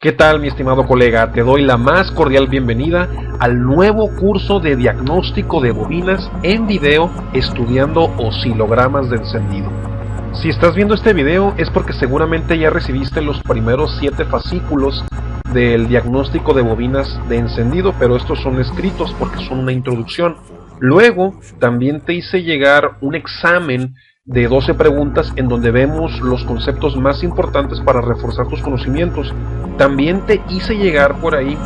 ¿Qué tal, mi estimado colega? Te doy la más cordial bienvenida al nuevo curso de diagnóstico de bobinas en video estudiando oscilogramas de encendido. Si estás viendo este video es porque seguramente ya recibiste los primeros 7 fascículos del diagnóstico de bobinas de encendido, pero estos son escritos porque son una introducción. Luego también te hice llegar un examen de 12 preguntas en donde vemos los conceptos más importantes para reforzar tus conocimientos. También te hice llegar por ahí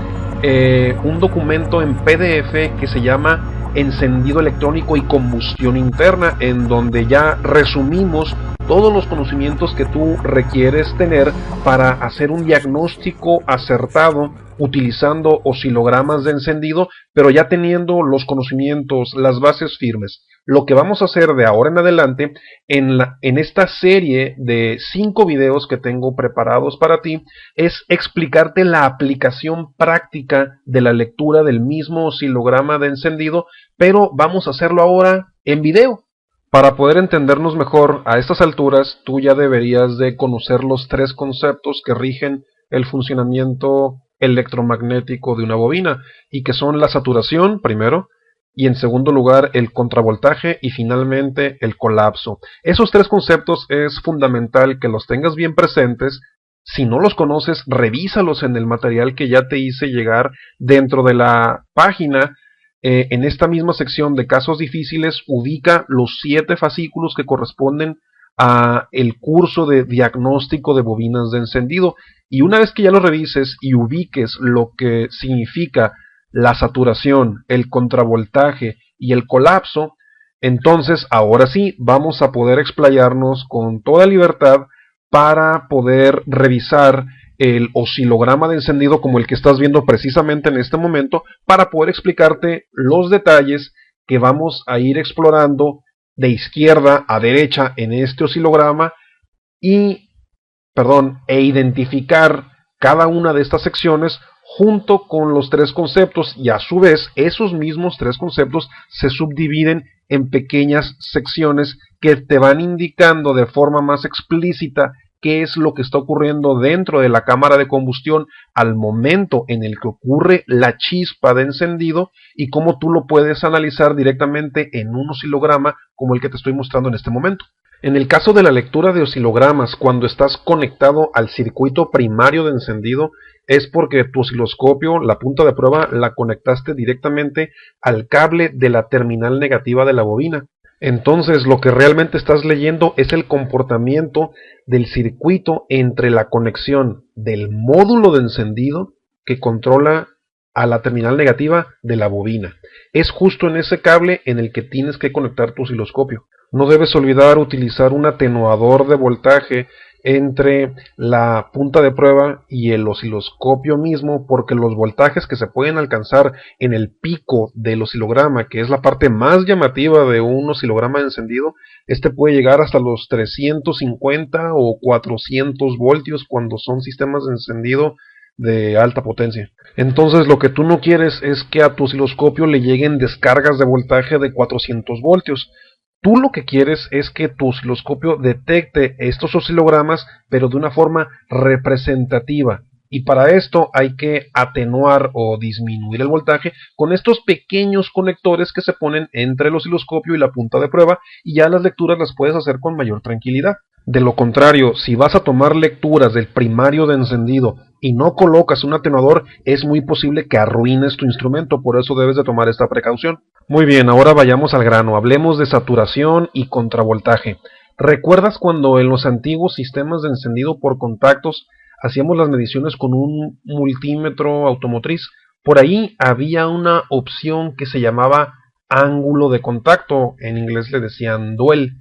un documento en PDF que se llama Encendido electrónico y combustión interna, en donde ya resumimos todos los conocimientos que tú requieres tener para hacer un diagnóstico acertado utilizando oscilogramas de encendido, pero ya teniendo los conocimientos, las bases firmes. Lo que vamos a hacer de ahora en adelante en esta serie de 5 videos que tengo preparados para ti es explicarte la aplicación práctica de la lectura del mismo oscilograma de encendido, pero vamos a hacerlo ahora en video. Para poder entendernos mejor a estas alturas, tú ya deberías de conocer los 3 conceptos que rigen el funcionamiento electromagnético de una bobina, y que son la saturación, primero, y en segundo lugar el contravoltaje y finalmente el colapso. Esos 3 conceptos es fundamental que los tengas bien presentes. Si no los conoces, revísalos en el material que ya te hice llegar dentro de la página. En esta misma sección de casos difíciles ubica los 7 fascículos que corresponden a el curso de diagnóstico de bobinas de encendido, y una vez que ya lo revises y ubiques lo que significa la saturación, el contravoltaje y el colapso, entonces ahora sí vamos a poder explayarnos con toda libertad para poder revisar el oscilograma de encendido como el que estás viendo precisamente en este momento, para poder explicarte los detalles que vamos a ir explorando de izquierda a derecha en este oscilograma e identificar cada una de estas secciones junto con los 3 conceptos, y a su vez esos mismos 3 conceptos se subdividen en pequeñas secciones que te van indicando de forma más explícita qué es lo que está ocurriendo dentro de la cámara de combustión al momento en el que ocurre la chispa de encendido, y cómo tú lo puedes analizar directamente en un oscilograma como el que te estoy mostrando en este momento. En el caso de la lectura de oscilogramas, cuando estás conectado al circuito primario de encendido, es porque tu osciloscopio, la punta de prueba, la conectaste directamente al cable de la terminal negativa de la bobina. Entonces lo que realmente estás leyendo es el comportamiento del circuito entre la conexión del módulo de encendido que controla a la terminal negativa de la bobina. Es justo en ese cable en el que tienes que conectar tu osciloscopio. No debes olvidar utilizar un atenuador de voltaje entre la punta de prueba y el osciloscopio mismo, porque los voltajes que se pueden alcanzar en el pico del oscilograma, que es la parte más llamativa de un oscilograma de encendido, este puede llegar hasta los 350 o 400 voltios cuando son sistemas de encendido de alta potencia. Entonces lo que tú no quieres es que a tu osciloscopio le lleguen descargas de voltaje de 400 voltios. Tú lo que quieres es que tu osciloscopio detecte estos oscilogramas, pero de una forma representativa. Y para esto hay que atenuar o disminuir el voltaje con estos pequeños conectores que se ponen entre el osciloscopio y la punta de prueba, y ya las lecturas las puedes hacer con mayor tranquilidad. De lo contrario, si vas a tomar lecturas del primario de encendido y no colocas un atenuador, es muy posible que arruines tu instrumento, por eso debes de tomar esta precaución. Muy bien, ahora vayamos al grano, hablemos de saturación y contravoltaje. ¿Recuerdas cuando en los antiguos sistemas de encendido por contactos hacíamos las mediciones con un multímetro automotriz? Por ahí había una opción que se llamaba ángulo de contacto, en inglés le decían duel.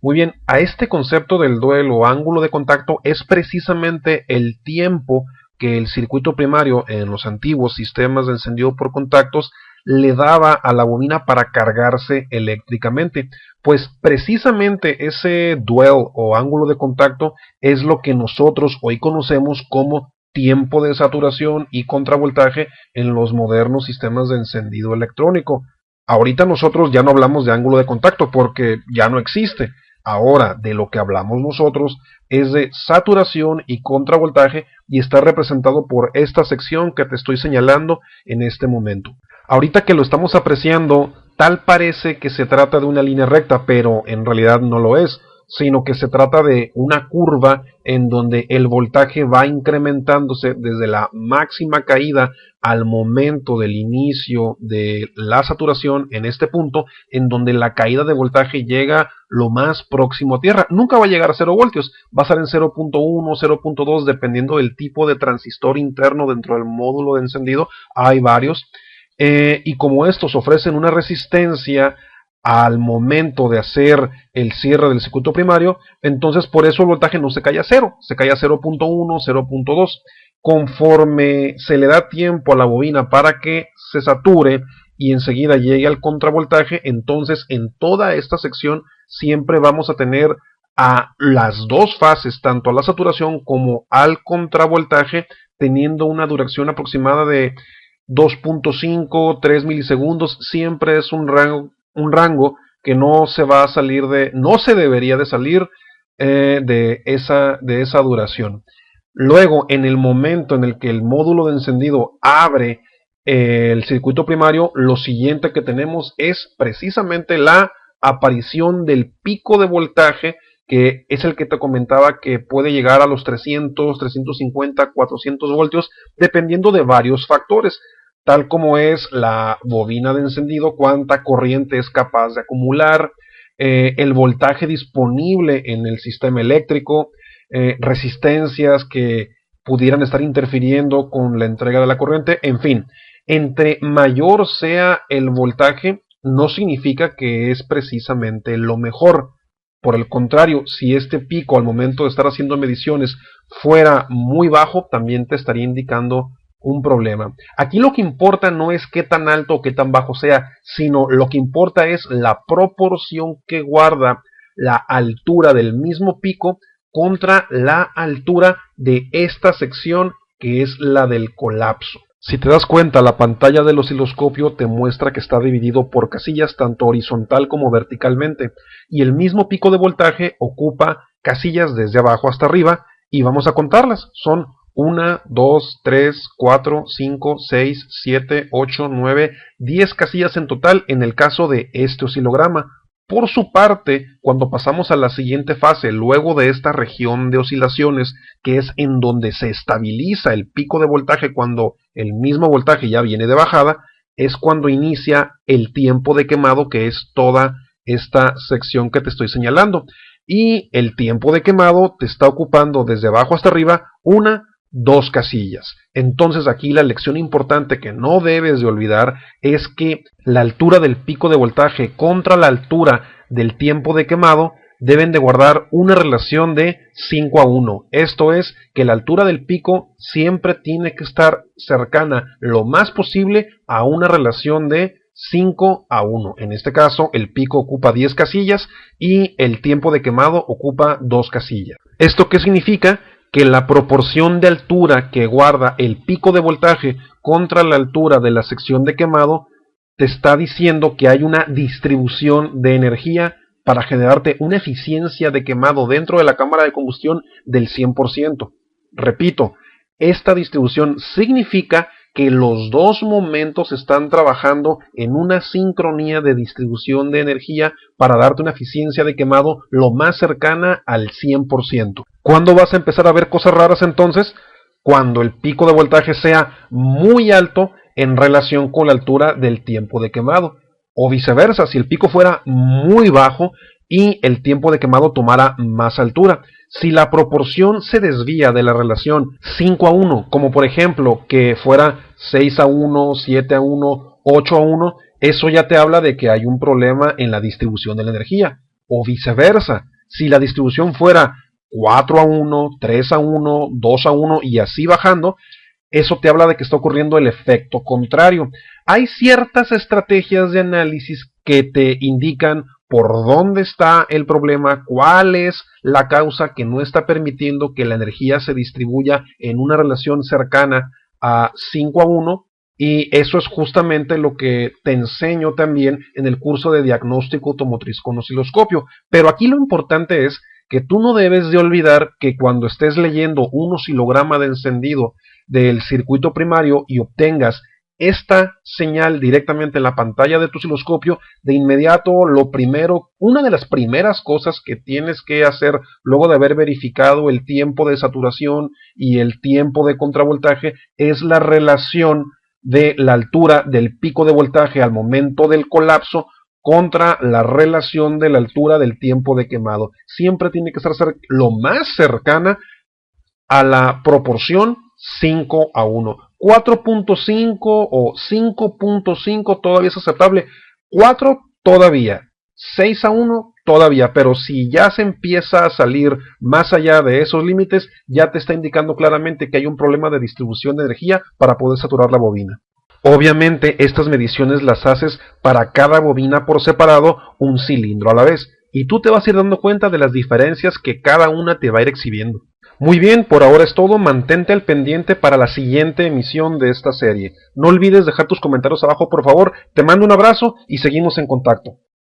Muy bien, a este concepto del duel o ángulo de contacto es precisamente el tiempo que el circuito primario en los antiguos sistemas de encendido por contactos le daba a la bobina para cargarse eléctricamente. Pues precisamente ese duel o ángulo de contacto es lo que nosotros hoy conocemos como tiempo de saturación y contravoltaje en los modernos sistemas de encendido electrónico. Ahorita nosotros ya no hablamos de ángulo de contacto porque ya no existe. Ahora, de lo que hablamos nosotros es de saturación y contravoltaje y está representado por esta sección que te estoy señalando en este momento. Ahorita que lo estamos apreciando, tal parece que se trata de una línea recta, pero en realidad no lo es, sino que se trata de una curva en donde el voltaje va incrementándose desde la máxima caída al momento del inicio de la saturación en este punto, en donde la caída de voltaje llega lo más próximo a tierra. Nunca va a llegar a 0 voltios, va a estar en 0.1, 0.2, dependiendo del tipo de transistor interno dentro del módulo de encendido. Hay varios. Y como estos ofrecen una resistencia al momento de hacer el cierre del circuito primario, entonces por eso el voltaje no se cae a 0, se cae a 0.1, 0.2. Conforme se le da tiempo a la bobina para que se sature y enseguida llegue al contravoltaje, entonces en toda esta sección siempre vamos a tener a las dos fases, tanto a la saturación como al contravoltaje, teniendo una duración aproximada de 2.5, 3 milisegundos. Siempre es un rango que no se va a salir no se debería de salir de esa duración. Luego, en el momento en el que el módulo de encendido abre el circuito primario, lo siguiente que tenemos es precisamente la aparición del pico de voltaje, que es el que te comentaba que puede llegar a los 300, 350, 400 voltios, dependiendo de varios factores, tal como es la bobina de encendido, cuánta corriente es capaz de acumular, el voltaje disponible en el sistema eléctrico, resistencias que pudieran estar interfiriendo con la entrega de la corriente, en fin. Entre mayor sea el voltaje, no significa que es precisamente lo mejor. Por el contrario, si este pico al momento de estar haciendo mediciones fuera muy bajo, también te estaría indicando un problema. Aquí lo que importa no es qué tan alto o qué tan bajo sea, sino lo que importa es la proporción que guarda la altura del mismo pico contra la altura de esta sección, que es la del colapso. Si te das cuenta, la pantalla del osciloscopio te muestra que está dividido por casillas tanto horizontal como verticalmente, y el mismo pico de voltaje ocupa casillas desde abajo hasta arriba, y vamos a contarlas. Son 1, 2, 3, 4, 5, 6, 7, 8, 9, 10 casillas en total en el caso de este oscilograma. Por su parte, cuando pasamos a la siguiente fase, luego de esta región de oscilaciones, que es en donde se estabiliza el pico de voltaje cuando el mismo voltaje ya viene de bajada, es cuando inicia el tiempo de quemado, que es toda esta sección que te estoy señalando. Y el tiempo de quemado te está ocupando desde abajo hasta arriba 1, 2 casillas. Entonces aquí la lección importante que no debes de olvidar es que la altura del pico de voltaje contra la altura del tiempo de quemado deben de guardar una relación de 5:1. Esto es que la altura del pico siempre tiene que estar cercana lo más posible a una relación de 5:1. En este caso el pico ocupa 10 casillas y el tiempo de quemado ocupa 2 casillas. ¿Esto qué significa? Que la proporción de altura que guarda el pico de voltaje contra la altura de la sección de quemado te está diciendo que hay una distribución de energía para generarte una eficiencia de quemado dentro de la cámara de combustión del 100%. Repito, esta distribución significa que los dos momentos están trabajando en una sincronía de distribución de energía para darte una eficiencia de quemado lo más cercana al 100%. ¿Cuándo vas a empezar a ver cosas raras entonces? Cuando el pico de voltaje sea muy alto en relación con la altura del tiempo de quemado. O viceversa, si el pico fuera muy bajo y el tiempo de quemado tomara más altura. Si la proporción se desvía de la relación 5:1, como por ejemplo que fuera 6:1, 7:1, 8:1, eso ya te habla de que hay un problema en la distribución de la energía. O viceversa, si la distribución fuera 4:1, 3:1, 2:1 y así bajando, eso te habla de que está ocurriendo el efecto contrario. Hay ciertas estrategias de análisis que te indican por dónde está el problema, cuál es la causa que no está permitiendo que la energía se distribuya en una relación cercana a 5:1, Y eso es justamente lo que te enseño también en el curso de diagnóstico automotriz con osciloscopio. Pero aquí lo importante es que tú no debes de olvidar que cuando estés leyendo un oscilograma de encendido del circuito primario y obtengas esta señal directamente en la pantalla de tu osciloscopio, de inmediato una de las primeras cosas que tienes que hacer luego de haber verificado el tiempo de saturación y el tiempo de contravoltaje es la relación de la altura del pico de voltaje al momento del colapso contra la relación de la altura del tiempo de quemado. Siempre tiene que estar lo más cercana a la proporción 5:1. 4.5 o 5.5 todavía es aceptable. 4 todavía. 6:1 todavía, pero si ya se empieza a salir más allá de esos límites, ya te está indicando claramente que hay un problema de distribución de energía para poder saturar la bobina. Obviamente estas mediciones las haces para cada bobina por separado, un cilindro a la vez, y tú te vas a ir dando cuenta de las diferencias que cada una te va a ir exhibiendo. Muy bien, por ahora es todo, mantente al pendiente para la siguiente emisión de esta serie. No olvides dejar tus comentarios abajo por favor, te mando un abrazo y seguimos en contacto.